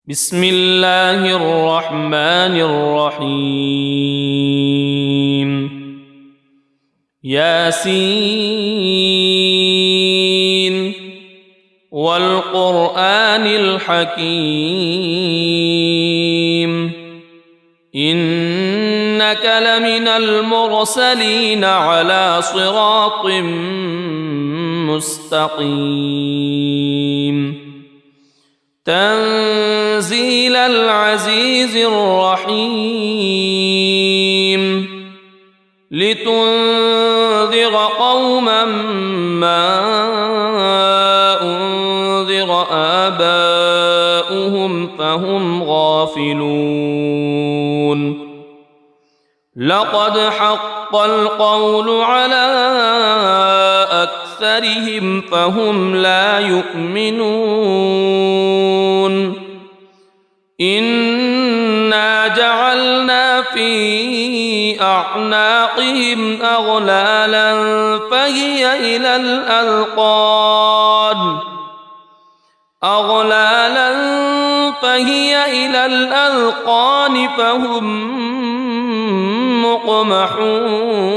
بسم الله الرحمن الرحيم ياسين والقرآن الحكيم إنك لمن المرسلين على صراط مستقيم تنزيل العزيز الرحيم لتنذر قوما ما أنذر آباؤهم فهم غافلون لقد حق القول على أكثرهم فهم لا يؤمنون إنا جعلنا في أعناقهم أغلالا فهي إلى الأذقان فهم مقمحون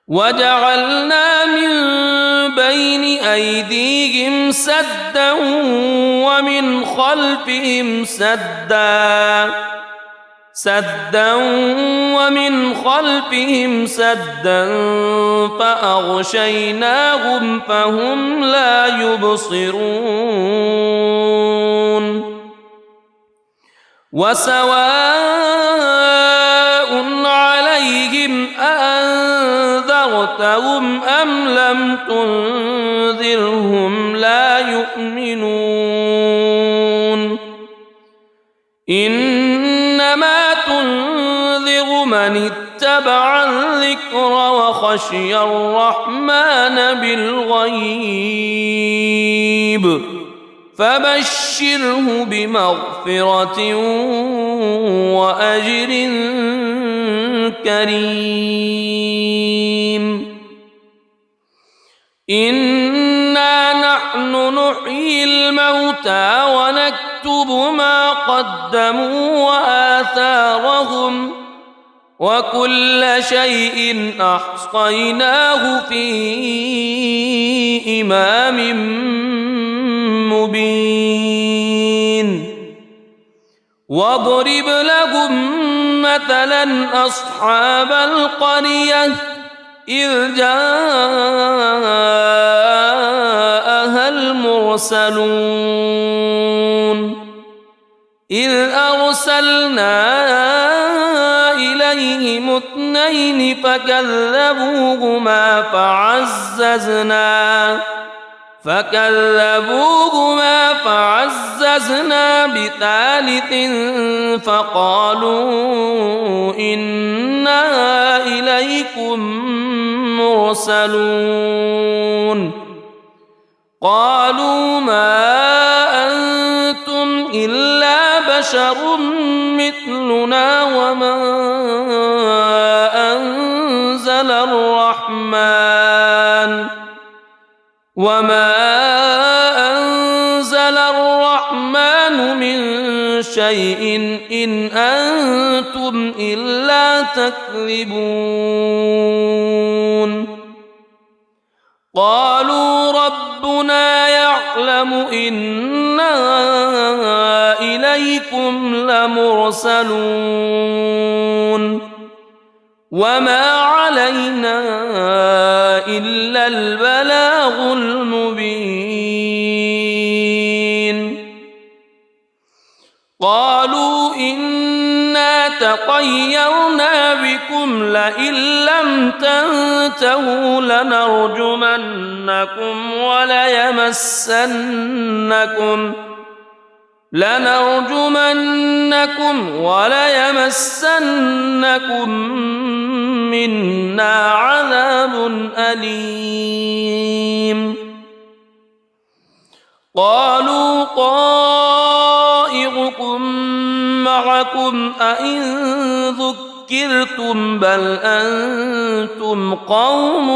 وجعلنا من بين أيديهم سدا ومن خلفهم سدا فأغشيناهم فهم لا يبصرون وسواء عليهم أأنذرتهم أم لم تنذرهم لا يؤمنون إنما تنذر من اتبع الذكر وخشي الرحمن بالغيب فبشره بمغفرة وأجر كريم إنا نحن نحيي الموتى ونكتب ما قدموا وآثارهم وكل شيء أحصيناه في إمام مبين واضرب لهم مثلا أصحاب القرية إذ جاءها المرسلون إذ أرسلنا إليهم اثنين فكذبوهما فعززنا بثالث فقالوا إنا إليكم مرسلون قالوا ما أنتم إلا بشر مثلنا وما أنزل الرحمن من شيء إن أنتم إلا تكذبون قالوا ربنا يعلم إنا إليكم لمرسلون وما علينا إلا البلاغ المبين قالوا إنا تطيرنا بكم لئن لم تنتهوا لنرجمنكم وليمسنكم منا عذاب أليم قالوا طائركم معكم أئن ذكرتم بل أنتم قوم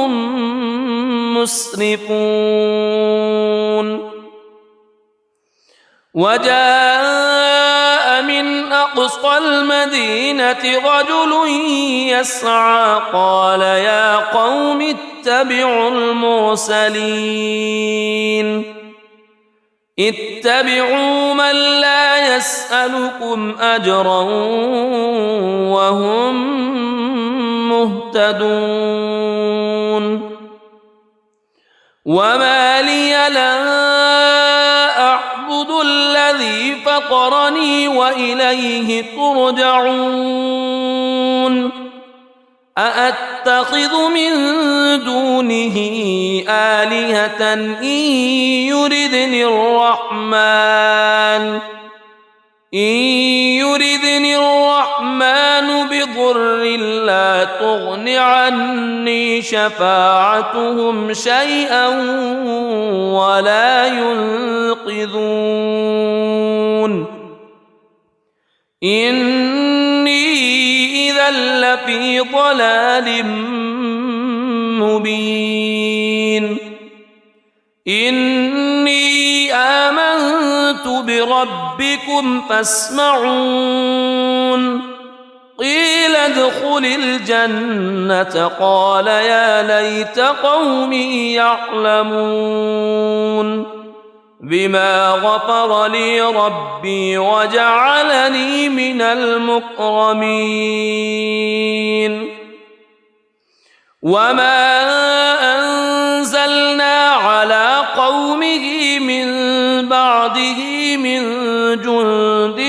مسرفون وجاء من أقصى المدينة رجل يسعى قال يا قوم اتبعوا المرسلين اتبعوا من لا يسألكم أجرا وهم مهتدون وما لي لا أعبد الذي فطرني وإليه ترجعون أأتخذ من دونه آلهة إن يردني الرحمن بضر لا تغن عني شفاعتهم شيئا ولا ينقذون إني إذا لفي ضلال مبين إني آمنت بربكم فاسمعون قيل ادخل الجنة قال يا ليت قومي يعلمون بما غفر لي ربي وجعلني من المكرمين وما أنزلنا على قومه من بعده من جند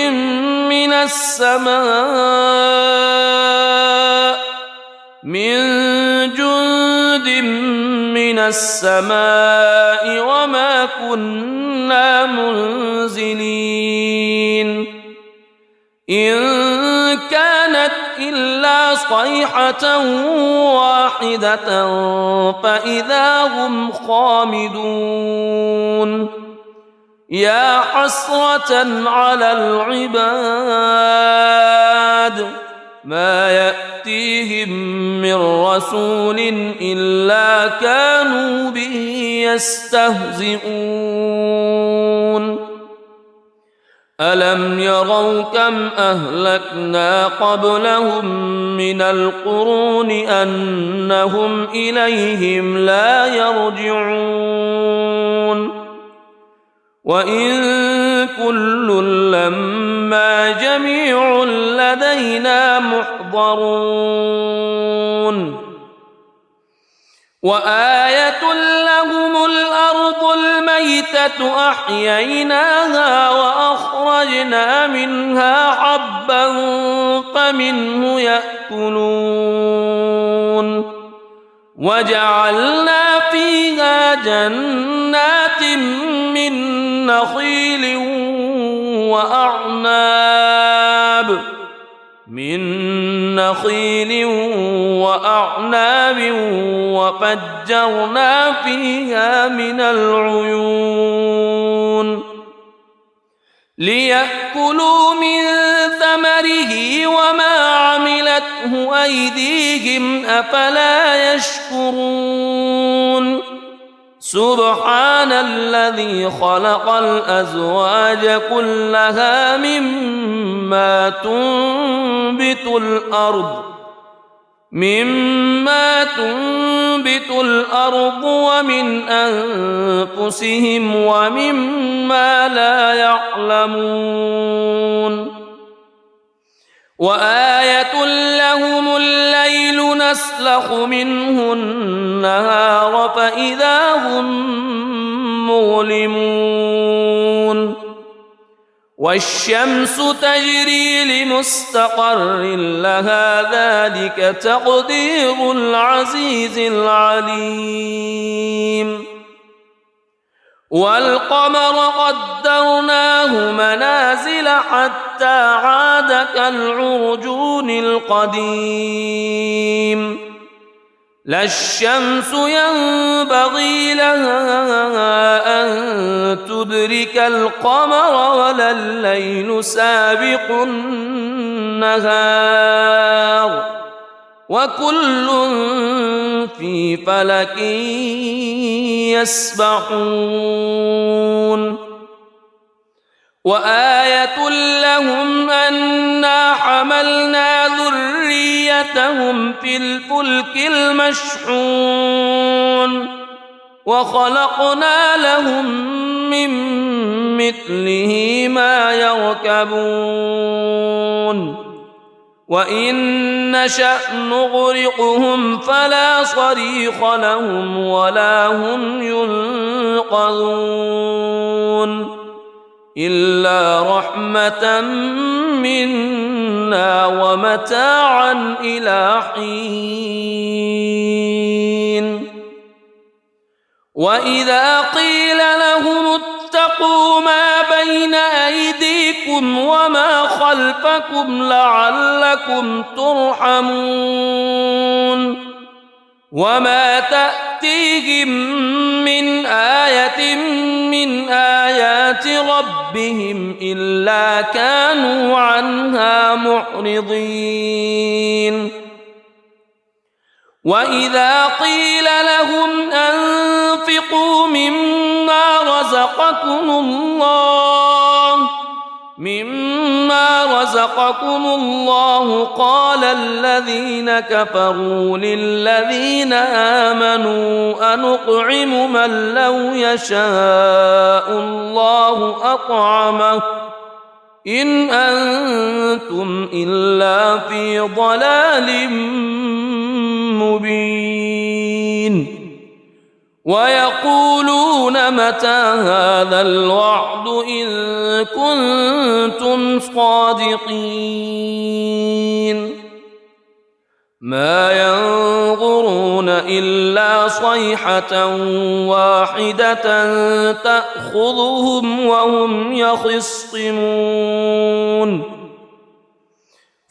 من السماء وما كنا منزلين إن كانت إلا صيحة واحدة فإذا هم خامدون يا حسرة على العباد ما يأتيهم من رسول إلا كانوا به يستهزئون ألم يروا كم أهلكنا قبلهم من القرون أنهم إليهم لا يرجعون وإن كل لما جميع لدينا محضرون وآية لهم الأرض الميتة أحييناها وأخرجنا منها حبا فمنه يأكلون وجعلنا فيها جنات من نخيل وأعناب وفجرنا فيها من العيون ليأكلوا من ثمره وما عملته أيديهم أفلا يشكرون سبحان الذي خلق الأزواج كلها مما تنبت الأرض ومن أنفسهم ومما لا يعلمون وآية لهم الليل نسلخ منه النهار فإذا هم مظلمون والشمس تجري لمستقر لها ذلك تقدير العزيز العليم والقمر قدرناه منازل حتى عاد كالعرجون القديم لا الشمس ينبغي لها أن تدرك القمر ولا الليل سابق النهار وكل في فلك يسبحون وآية لهم أنا حملنا ذريتهم في الفلك المشحون وخلقنا لهم من مثله ما يركبون وإن نشأ نغرقهم فلا صريخ لهم ولا هم ينقذون إلا رحمة منا ومتاعا إلى حين وإذا قيل لهم اتقوا ما بين أيديكم وما خلفكم لعلكم ترحمون وما تأتيهم من آية من آيات ربهم إلا كانوا عنها معرضين وإذا قيل لهم أنفقوا مما رزقكم الله قال الذين كفروا للذين آمنوا أنطعم من لو يشاء الله أطعمه إن أنتم إلا في ضلال مبين ويقولون متى هذا الوعد إن كنتم صادقين ما ينظرون إلا صيحة واحدة تأخذهم وهم يخصمون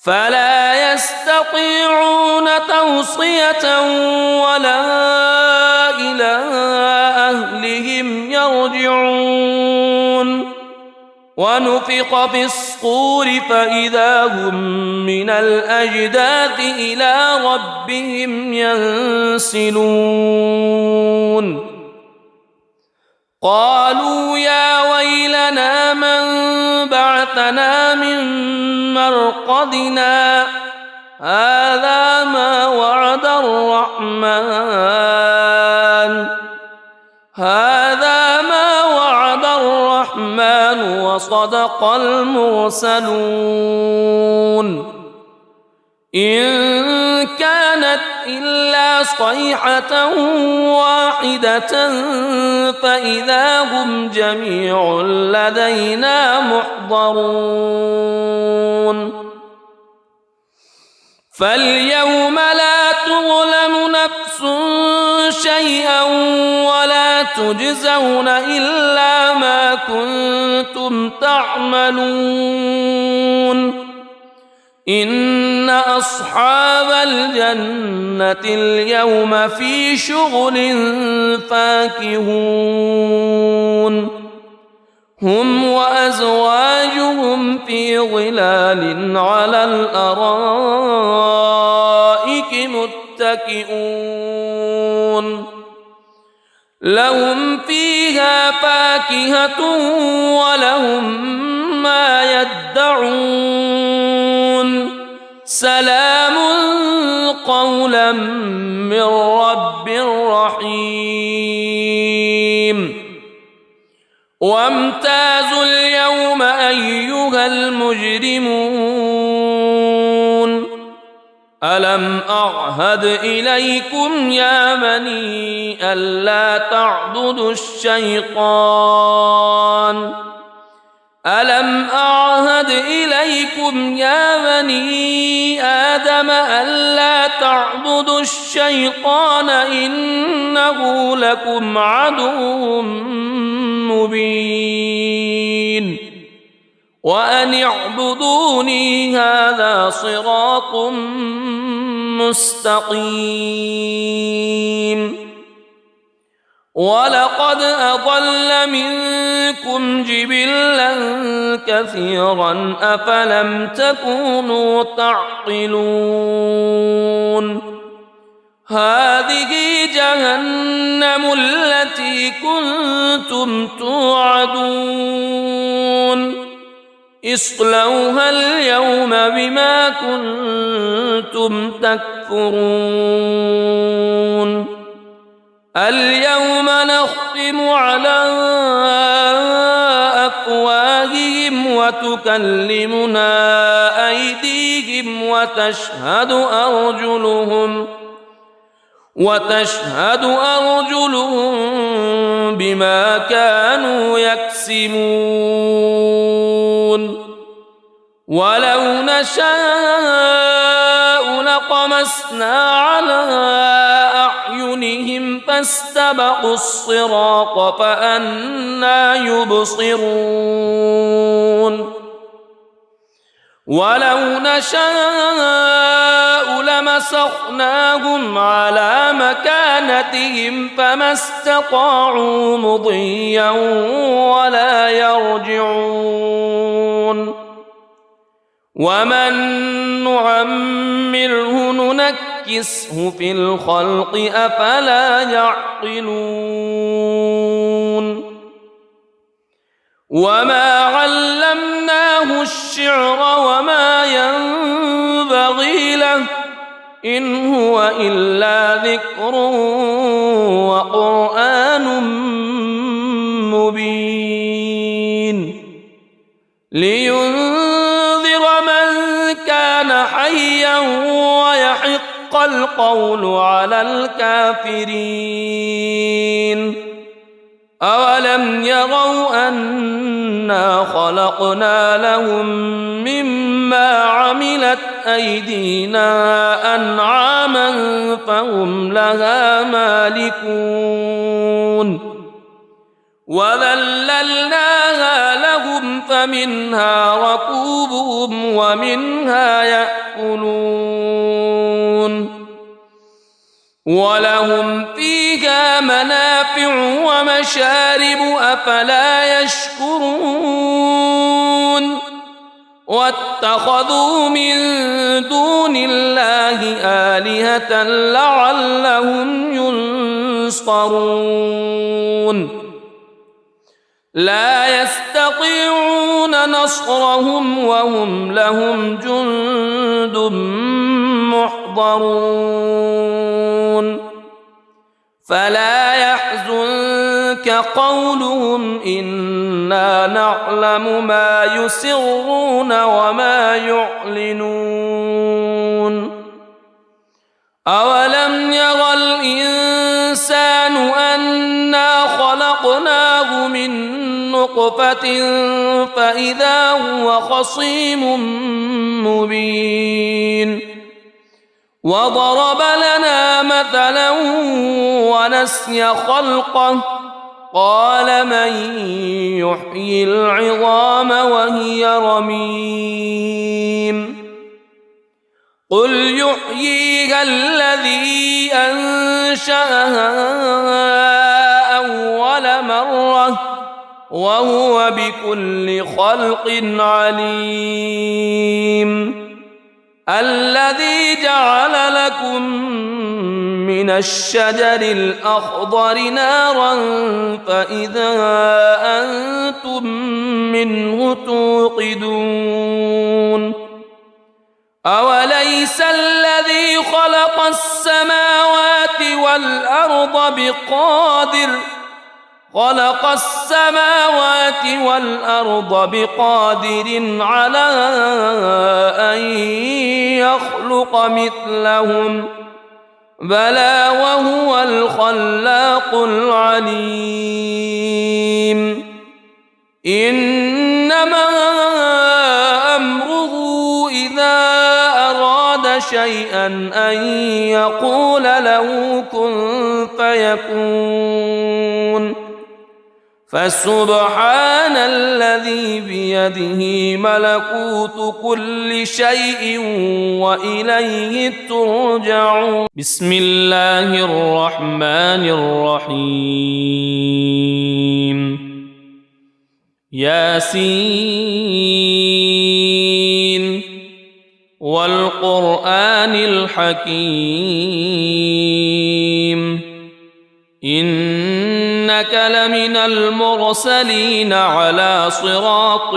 فلا يستطيعون توصية ولا إلى أهلهم يرجعون ونفخ في الصور فإذا هم من الأجداث إلى ربهم ينسلون قالوا يا ويلنا من بعثنا من مرقدنا هذا ما وعد الرحمن وصدق المرسلون إن كانت إلا صيحة واحدة فإذا هم جميع لدينا محضرون فاليوم لا تظلم نفس شيئا ولا تجزون إلا ما كنتم تعملون إن أصحاب الجنة اليوم في شغل فاكهون هم وأزواجهم في ظلال على الأرائك متكئون لهم فيها فاكهة ولهم ما يدعون سلام قولا من رب رحيم وامتازوا اليوم أيها المجرمون ألم أعهد إليكم يا بني ألا تعبدوا الشيطان ألم أعهد إليكم يا بني آدم ألا تعبدوا الشيطان إنه لكم عدو مبين وأن اعبدوني هذا صراط مستقيم ولقد أضل منكم جبلا كثيرا أفلم تكونوا تعقلون هذه جهنم التي كنتم توعدون اصلوها اليوم بما كنتم تكفرون اليوم نختم على أفواههم وتكلمنا أيديهم وتشهد أرجلهم بما كانوا يكسبون ولو نشاء لطمسنا على أعينهم فاستبقوا الصراط فأنى يبصرون ولو نشاء لمسخناهم على مكانتهم فما استطاعوا مضيا ولا يرجعون ومن نعمره ننكسه في الخلق أفلا يعقلون وما علمناه الشعر وما ينبغي له إن هو إلا ذكر وقرآن مبين لينذر من كان حيا ويحق القول على الكافرين أولم يروا أنا خلقنا لهم مما عملت أيدينا أنعاما فهم لها مالكون وذللناها لهم فمنها ركوبهم ومنها يأكلون ولهم فيها منافع ومشارب أفلا يشكرون واتخذوا من دون الله آلهة لعلهم ينصرون لا يستطيعون نصرهم وهم لهم جند محضرون فلا يحزنك قولهم إنا نعلم ما يسرون وما يعلنون أولم ير الإنسان أنا خلقناه من نطفة فإذا هو خصيم مبين وضرب لنا مثلا ونسي خلقه قال من يحيي العظام وهي رميم قل يحييها الذي أنشأها أول مرة وهو بكل خلق عليم الذي جعل لكم من الشجر الأخضر نارا فإذا أنتم منه توقدون أوليس الذي خلق السماوات والأرض بقادر على أن يخلق مثلهم بلى وهو الخلاق العليم إنما أمره إذا أراد شيئا أن يقول له كن فيكون فسبحان الذي بيده ملكوت كل شيء وإليه ترجعون بسم الله الرحمن الرحيم ياسين والقرآن الحكيم إنك لمن المرسلين على صراط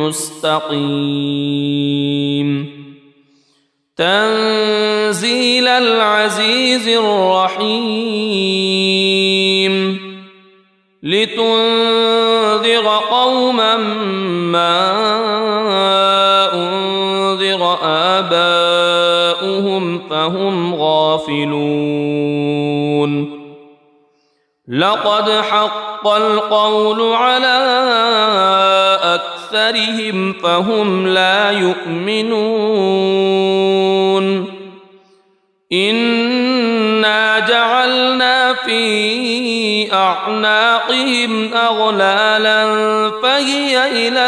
مستقيم تنزيل العزيز الرحيم لتنذر قوما ما أنذر آباؤهم فهم غافلون لقد حق القول على أكثرهم فهم لا يؤمنون إنا جعلنا في أعناقهم أغلالا فهي إلى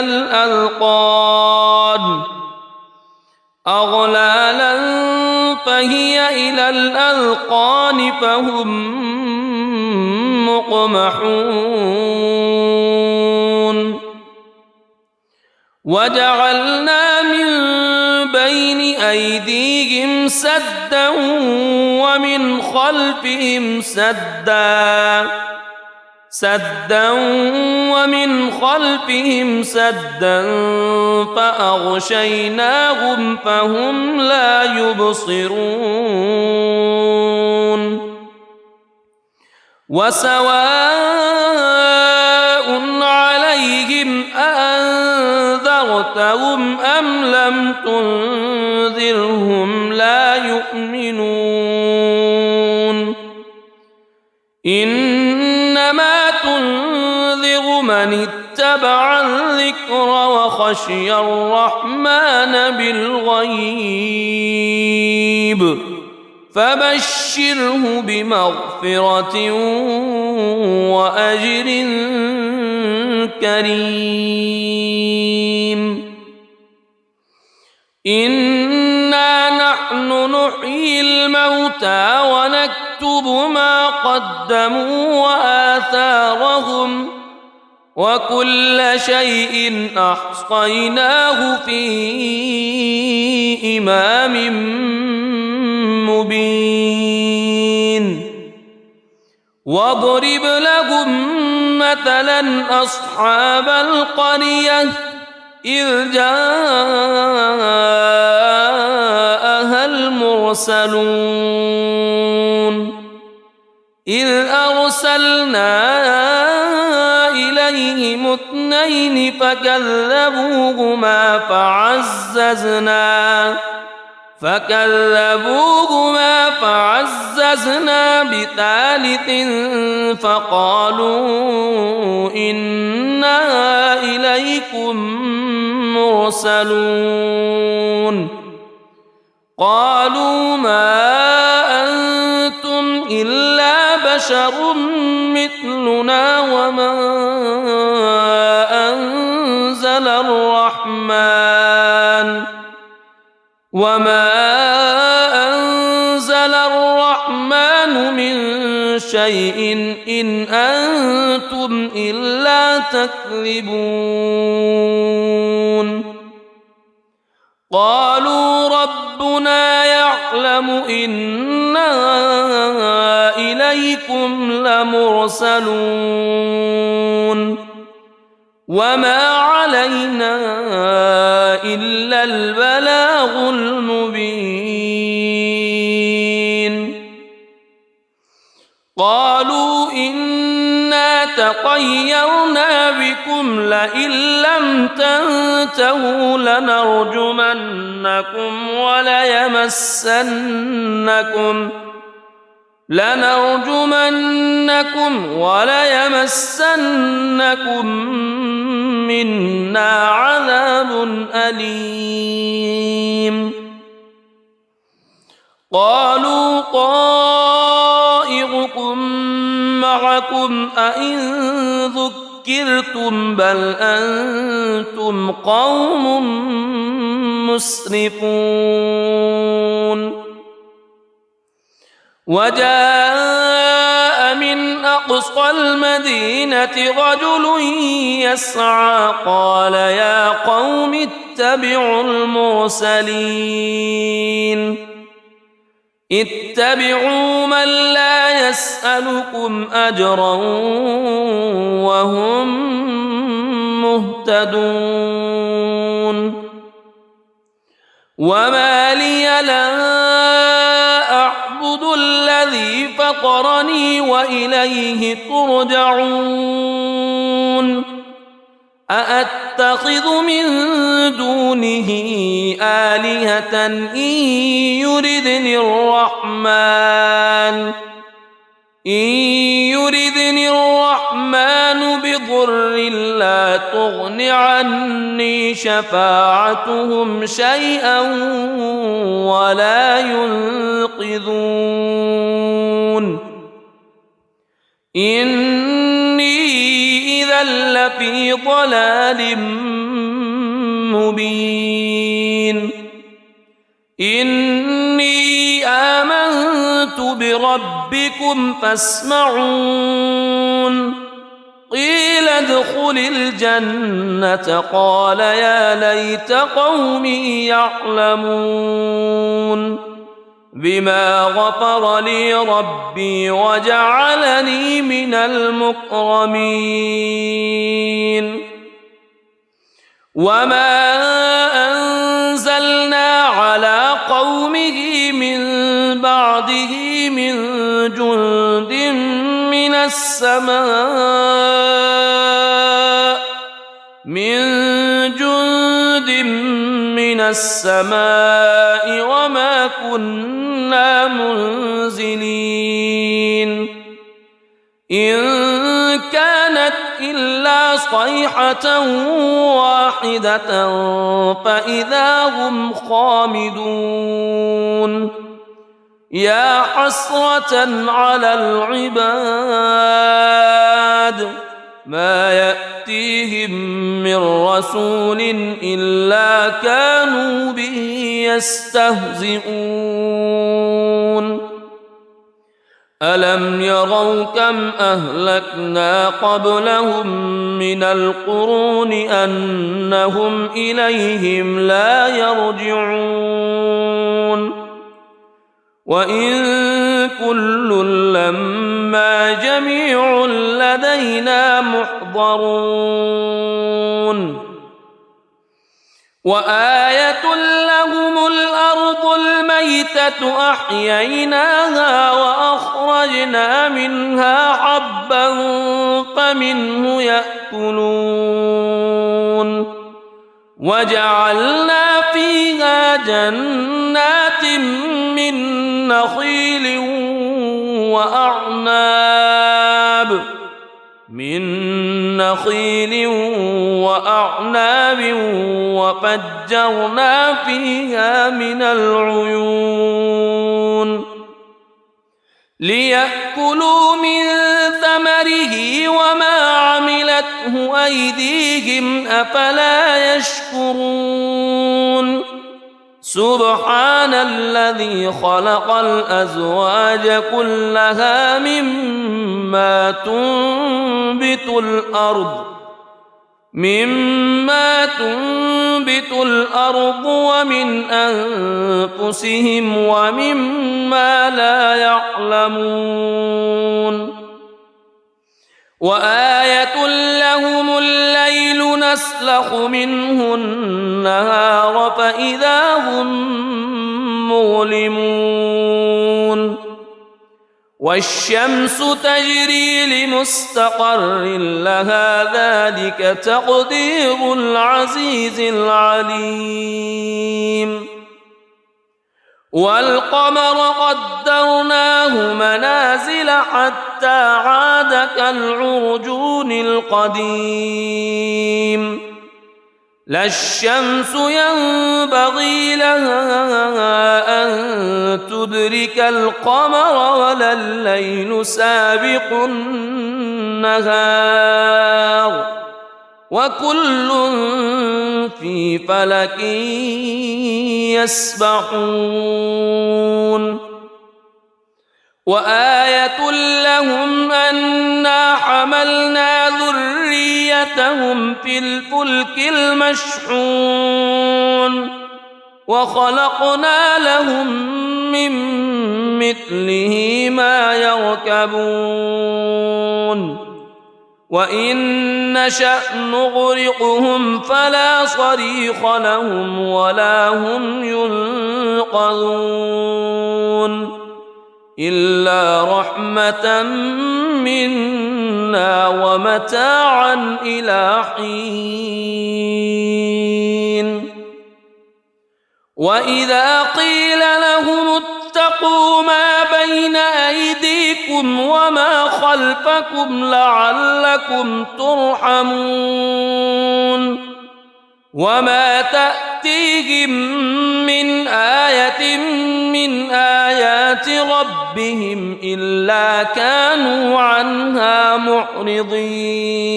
الأذقان فهم مقمحون وجعلنا من بين أيديهم سدا ومن خلفهم سدا فأغشيناهم فهم لا يبصرون وسواء عليهم أأنذرتهم أم لم تنذرهم لا يؤمنون إنما تنذر من اتبع الذكر وخشي الرحمن بالغيب فبشره بمغفرة وأجر كريم إنا نحن نحيي الموتى ونكتب ما قدموا وآثارهم وكل شيء أحصيناه في إمام مبين واضرب لهم مثلا أصحاب القرية إذ جاءها المرسلون إذ أرسلنا إليهم اثنين فكذبوهما فعززنا بثالث فقالوا إنا إليكم مرسلون قالوا ما أنتم إلا بشر مثلنا وما أنزل الرحمن من شيء إن أنتم إلا تكذبون قالوا ربنا يعلم إنا إليكم لمرسلون وما علينا إلا البلاغ المبين قالوا إنا تطيرنا بكم لئن لم تنتهوا لنرجمنكم وليمسنكم منا عذاب أليم قالوا طائركم معكم أئن ذكرتم بل أنتم قوم مسرفون وجاء من أقصى المدينة رجل يسعى قال يا قوم اتبعوا من لا يسألكم أجرا وهم مهتدون وما لي لا أعبد الذي فطرني وإليه ترجعون أأتخذ من دونه آلهة إن يردني الرحمن بضر لا تغن عني شفاعتهم شيئا ولا ينقذون إني إذا لفي ضلال مبين إني آمنت بربكم فاسمعون قيل ادخل الجنة قال يا ليت قومي يعلمون بما غفر لي ربي وجعلني من المكرمين وما أنزلنا على قومه من بعده من جند من السماء وما كنا منزلين إن كانت إلا صيحة واحدة فإذا هم خامدون يا حسرة على العباد ما يأتيهم من رسول إلا كانوا به يستهزئون ألم يروا كم أهلكنا قبلهم من القرون أنهم إليهم لا يرجعون وإن كل لما جميع لدينا محضرون وآية لهم الأرض الميتة أحييناها وأخرجنا منها حبا فمنه يأكلون وجعلنا فيها جنات من نخيل وأعناب وفجرنا فيها من العيون ليأكلوا من ثمره وما عملته أيديهم أفلا يشكرون سبحان الذي خلق الأزواج كلها مما تنبت الأرض ومن أنفسهم ومما لا يعلمون وآية لهم الليل نسلخ منه النهار فإذا هم مظلمون والشمس تجري لمستقر لها ذلك تقدير العزيز العليم والقمر قدرناه منازل حتى عاد كالعرجون القديم لا الشمس ينبغي لها أن تدرك القمر ولا الليل سابق النهار وكل في فلك يسبحون وآية لهم أنا حملنا ذريتهم في الفلك المشحون وخلقنا لهم من مثله ما يركبون وإن نشأ نغرقهم فلا صريخ لهم ولا هم ينقذون إلا رحمة منا ومتاعا إلى حين وإذا قيل لهم اتقوا ما بين أيديكم وما خلفكم لعلكم ترحمون وما تأتيهم من آية من آيات ربهم إلا كانوا عنها معرضين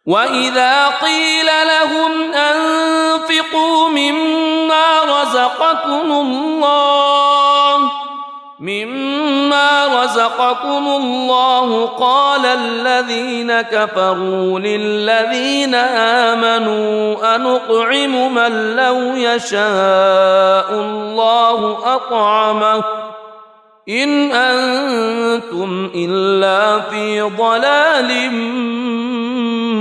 وإذا قيل لهم أنفقوا مما رزقكم الله قال الذين كفروا للذين آمنوا أنطعم من لو يشاء الله أطعمه إن أنتم إلا في ضلال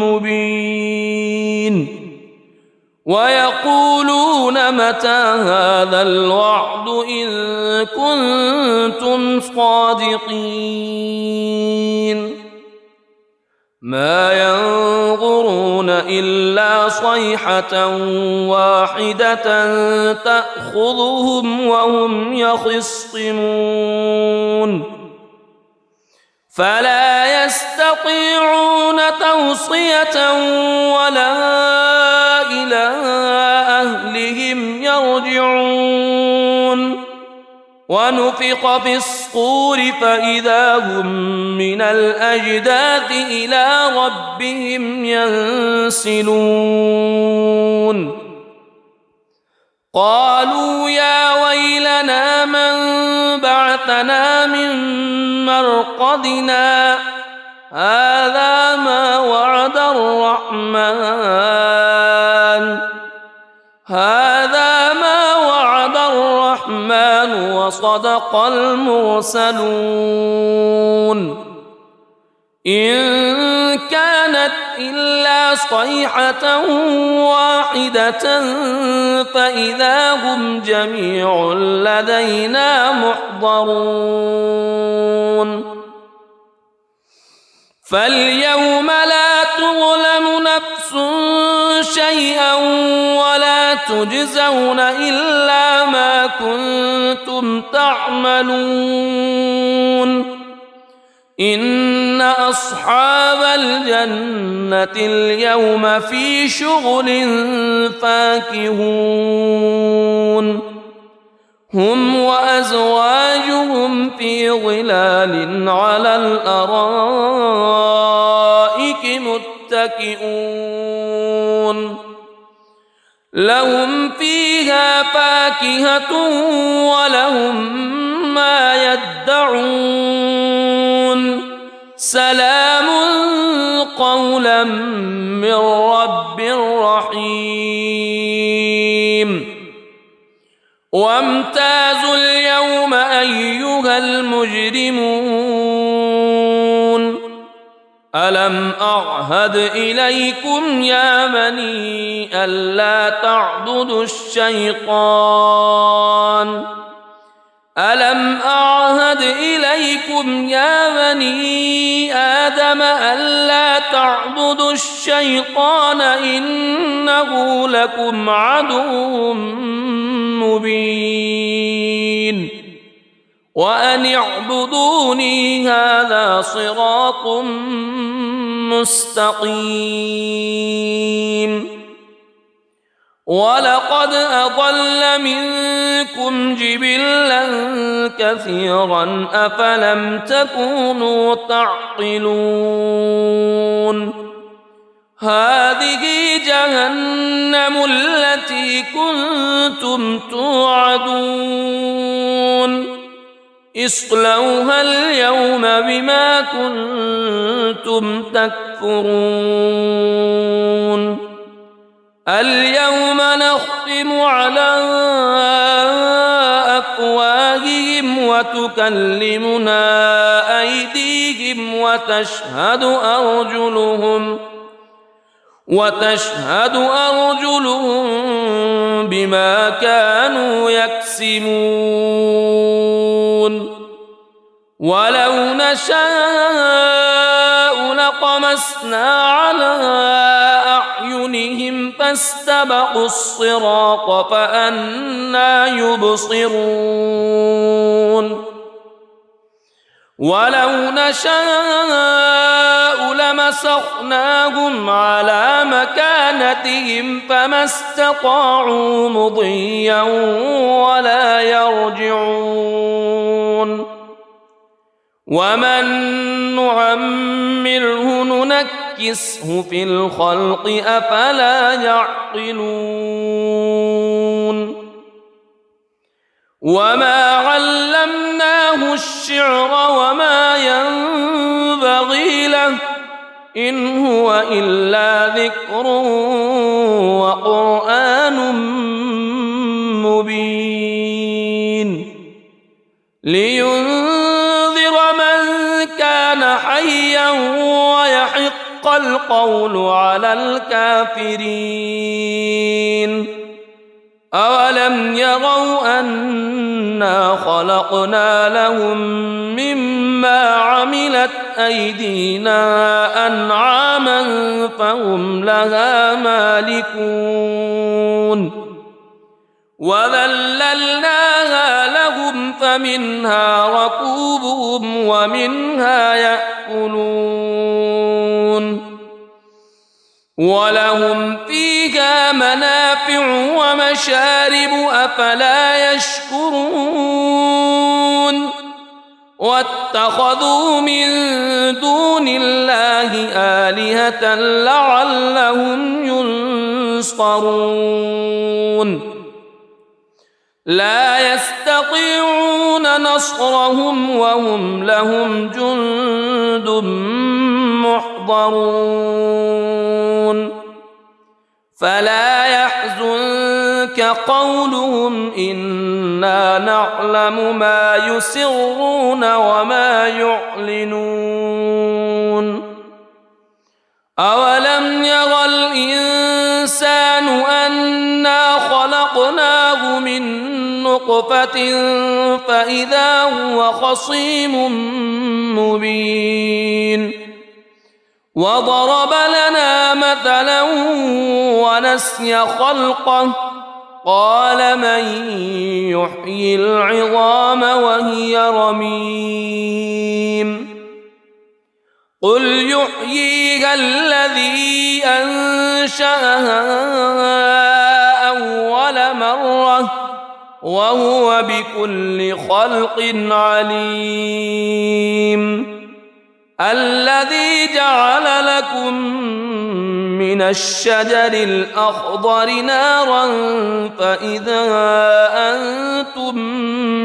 مبين ويقولون متى هذا الوعد إن كنتم صادقين ما ينظرون إلا صيحة واحدة تأخذهم وهم يخصمون فلا يستطيعون توصية ولا إلى أهلهم يرجعون ونفخ في الصور فإذا هم من الأجداث إلى ربهم ينسلون قالوا يا ويلنا من بعثنا من مرقدنا هذا ما وعد الرحمن وصدق المرسلون إن كانت إلا صيحة واحدة فإذا هم جميع لدينا محضرون فاليوم لا تظلم نفس شيئا ولا تجزون إلا ما كنتم تعملون إن أصحاب الجنة اليوم في شغل فاكهون هم وأزواجهم في ظلال على الأرائك متكئون لهم فيها فاكهة ولهم ما يدعون سلام قولا من رب رحيم وامتازوا اليوم أيها المجرمون ألم أعهد إليكم يا بني ألا تعبدوا الشيطان ألم أعهد إليكم يا بني آدم ألا تعبدوا الشيطان إنه لكم عدو مبين وأن اعبدوني هذا صراط مستقيم ولقد أضل منكم جبلا كثيرا أفلم تكونوا تعقلون هذه جهنم التي كنتم توعدون اصلوها اليوم بما كنتم تكفرون اليوم نختم على أفواههم وتكلمنا أيديهم وتشهد أرجلهم بما كانوا يكسبون ولو نشاء لطمسنا على أعينهم فاستبقوا الصراط فأنى يبصرون ولو نشاء لمسخناهم على مكانتهم فما استطاعوا مضيا ولا يرجعون ومن نعمره ننكسه في الخلق أفلا يعقلون وما علمناه الشعر وما ينبغي له إن هو إلا ذكر وقرآن مبين لينذر من كان حيا ويحق القول على الكافرين أولم يروا أنا خلقنا لهم مما عملت أيدينا أنعاما فهم لها مالكون وذللناها لهم فمنها ركوبهم ومنها يأكلون ولهم فيها منافع ومشارب أفلا يشكرون واتخذوا من دون الله آلهة لعلهم ينصرون لا يستطيعون نصرهم وهم لهم جند محضرون فلا يحزنك قولهم إنا نعلم ما يسرون وما يعلنون أولم ير الإنسان أنا خلقناه من نطفة فإذا هو خصيم مبين وضرب لنا مثلا ونسي خلقه قال من يحيي العظام وهي رميم قل يحييها الذي أنشأها أول مرة وهو بكل خلق عليم الذي جعل لكم من الشجر الأخضر نارا فإذا أنتم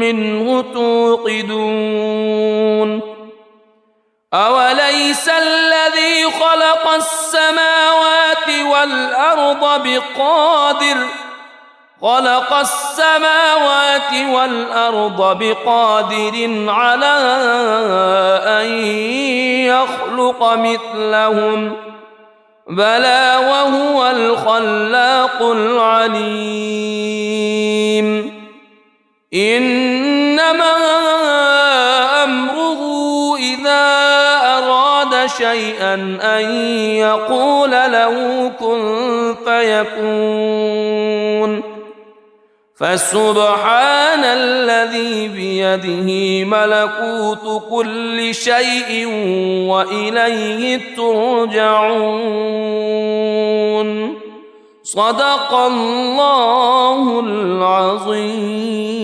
منه توقدون أوليس الذي خلق السماوات والأرض بقادر على أن يخلق مثلهم بلى وهو الخلاق العليم إنما أمره إذا أراد شيئا أن يقول له كن فيكون فسبحان الذي بيده ملكوت كل شيء وإليه ترجعون صدق الله العظيم.